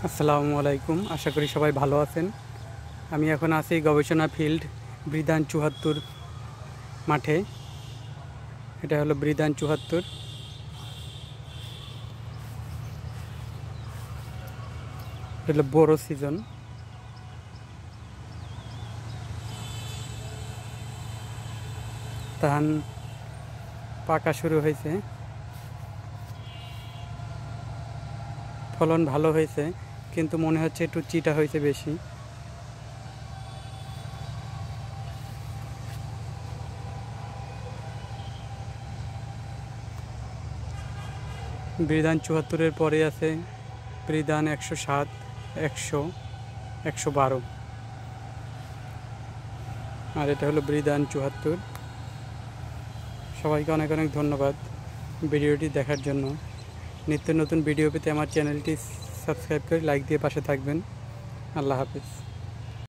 আসসালামু আলাইকুম। আশা করি সবাই ভালো আছেন। আমি এখন আছি গবেষণা ফিল্ড বৃদান ৭৪ মাঠে। এটা হলো বৃদান ৭৪। এটা হলো বড় সিজন। ধান পাকা শুরু হয়েছে, ফলন ভালো হয়েছে, কিন্তু মনে হচ্ছে একটু চিটা হয়েছে বেশি। বৃদান ৭৪-এর পরে আছে বৃদান ১০৭, ১০০, ১১২, আর এটা হলো বৃদান ৭৪। সবাইকে অনেক অনেক ধন্যবাদ ভিডিওটি দেখার জন্য। নিত্য নতুন ভিডিও পেতে আমার চ্যানেলটি সাবস্ক্রাইব করে লাইক দিয়ে পাশে থাকবেন। আল্লাহ হাফেজ।